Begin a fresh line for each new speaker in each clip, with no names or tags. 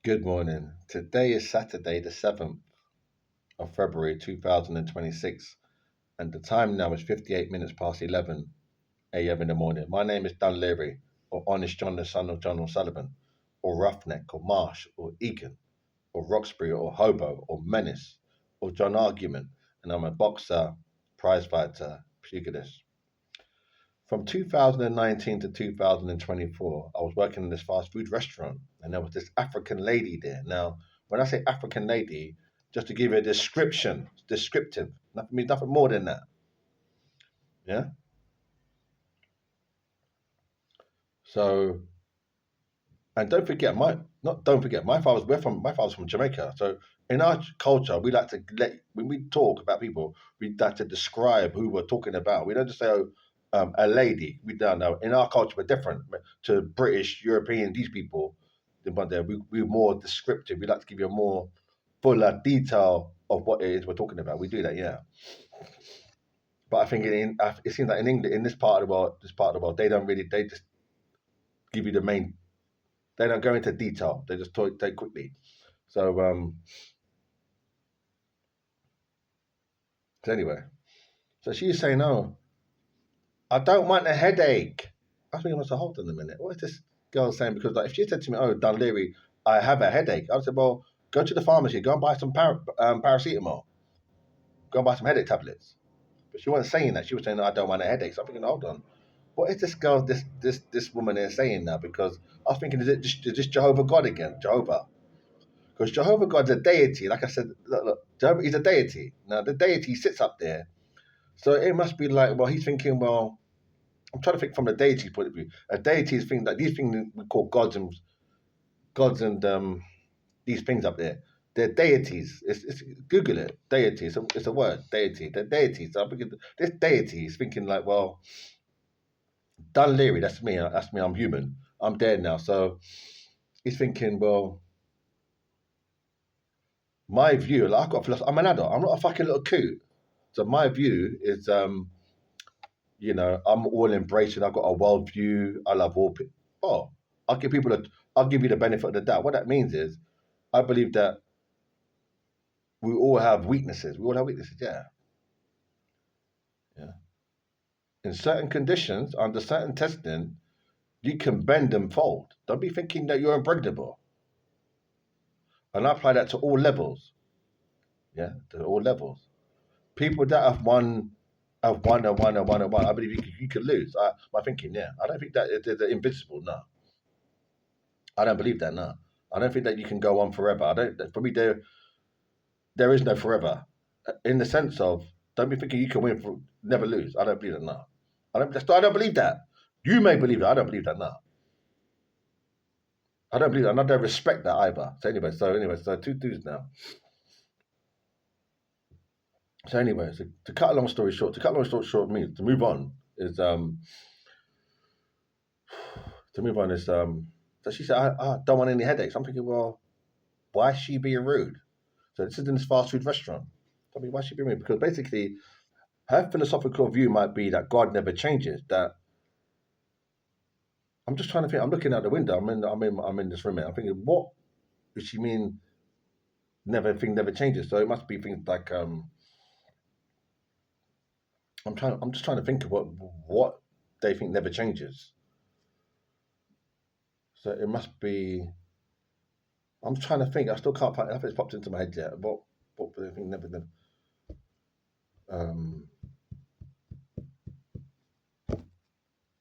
Good morning. Today is Saturday, the 7th of February 2026, and the time now is 58 minutes past 11 a.m. in the morning. My name is Dan Leary, or Honest John, the son of John O'Sullivan, or Roughneck, or Marsh, or Egan, or Roxbury, or Hobo, or Menace, or John Argument, and I'm a boxer, prize fighter, pugilist. From 2019 to 2024, I was working in this fast food restaurant, and there was this African lady there. Now, when I say African lady, just to give you a descriptive, nothing means nothing more than that. Yeah. So, and don't forget, my father's my father's from Jamaica. So, in our culture, we like to when we talk about people, we like to describe who we're talking about. We don't just say, "Oh, a lady." We don't know. In our culture, we're different to British, European, these people. But we're more descriptive. We like to give you a more fuller detail of what it is we're talking about. We do that, yeah. But I think it seems like in England, in this part of the world, they just give you the main. They don't go into detail. They just talk take quickly. So so anyway, so she's saying, "No, I don't want a headache." I think I must have hold on a minute. What is this girl saying? Because like, if she said to me, "Oh, Dunleary, I have a headache," I would say, "Well, go to the pharmacy, go and buy some paracetamol, go and buy some headache tablets." But she wasn't saying that. She was saying, "No, I don't want a headache." So I'm thinking, hold on, what is this girl, this woman is saying now? Because I was thinking, is this Jehovah God again? Jehovah. Because Jehovah God's a deity. Like I said, look, Jehovah, he's a deity. Now, the deity sits up there. So it must be like, well, he's thinking, well, I'm trying to think from the deity's point of view. A deity is thing that these things we call gods and these things up there. They're deities. It's Google it. Deity. It's a word. Deity. They're deities. So I'm thinking this deity is thinking like, well, Dan Leary, that's me. That's me. I'm human. I'm dead now. So he's thinking, well, my view, like I've got philosophy. I'm an adult. I'm not a fucking little coot. So my view is, I'm all embracing. I've got a world view. I love all people. Oh, I'll give people a, I'll give you the benefit of the doubt. What that means is, I believe that we all have weaknesses. We all have weaknesses. Yeah, yeah. In certain conditions, under certain testing, you can bend and fold. Don't be thinking that you're impregnable. And I apply that to all levels. Yeah, to all levels. People that have won and won and won and won. I believe you could lose. My thinking, yeah. I don't think that they're invincible. No, I don't believe that. No, I don't think that you can go on forever. I don't. For me, there is no forever, in the sense of don't be thinking you can win for never lose. I don't believe that. No, I don't believe that. You may believe it. I don't believe that. No, I don't believe that. And I don't respect that either. So two dudes now. So anyway, so to cut a long story short means to move on is to move on is so she said I don't want any headaches. I'm thinking, well, why is she being rude? So this is in this fast food restaurant. I mean, why is she being rude? Because basically her philosophical view might be that God never changes. That I'm just trying to think. I'm looking out the window. I'm in this room. I'm thinking, what does she mean? Never changes. So it must be things like I'm just trying to think of what they think never changes. So it must be. I'm trying to think. I still can't find. Nothing's popped into my head yet. What do they think never? Um,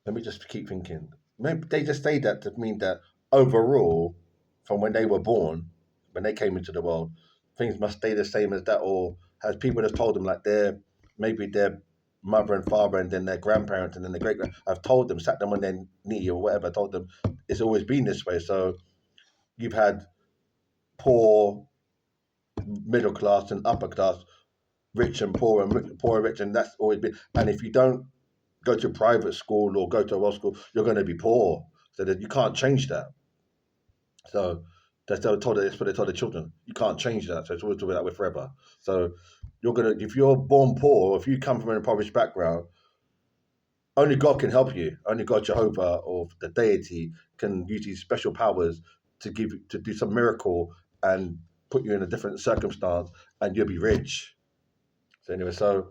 Let me just keep thinking. Maybe they just say that to mean that overall, from when they were born, when they came into the world, things must stay the same as that, or has people just told them like maybe their mother and father and then their grandparents and then their great grand have told them, sat them on their knee or whatever, told them it's always been this way. So you've had poor, middle class and upper class, rich and poor and poor and rich, and that's always been. And if you don't go to private school or go to a well school, you're going to be poor. So that you can't change that. So that's what they told the children. You can't change that. So it's always to be that way forever. So if you're born poor, or if you come from an impoverished background, only God can help you. Only God, Jehovah, or the deity can use these special powers to do some miracle and put you in a different circumstance, and you'll be rich. So anyway, so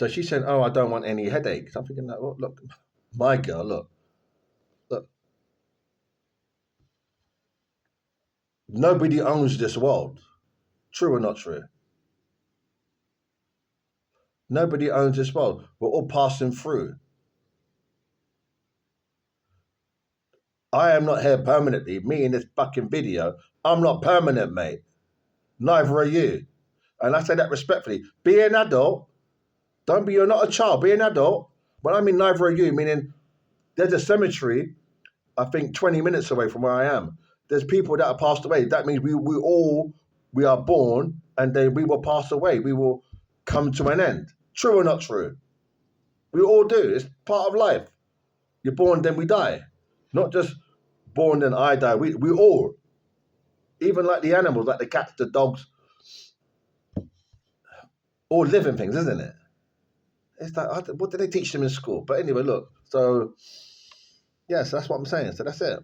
she said, "Oh, I don't want any headaches." I'm thinking, "Well, look, my girl, look. Nobody owns this world. True or not true? Nobody owns this world. We're all passing through. I am not here permanently. Me in this fucking video, I'm not permanent, mate. Neither are you. And I say that respectfully. Be an adult. Don't be, you're not a child. Be an adult. When I mean neither are you, meaning there's a cemetery, I think 20 minutes away from where I am. There's people that have passed away. That means we are born and then we will pass away. We will come to an end. True or not true? We all do. It's part of life. You're born, then we die. Not just born, then I die. We all, even like the animals, like the cats, the dogs, all living things, isn't it? It's like, what did they teach them in school? But anyway, look. So, yes, that's what I'm saying. So that's it.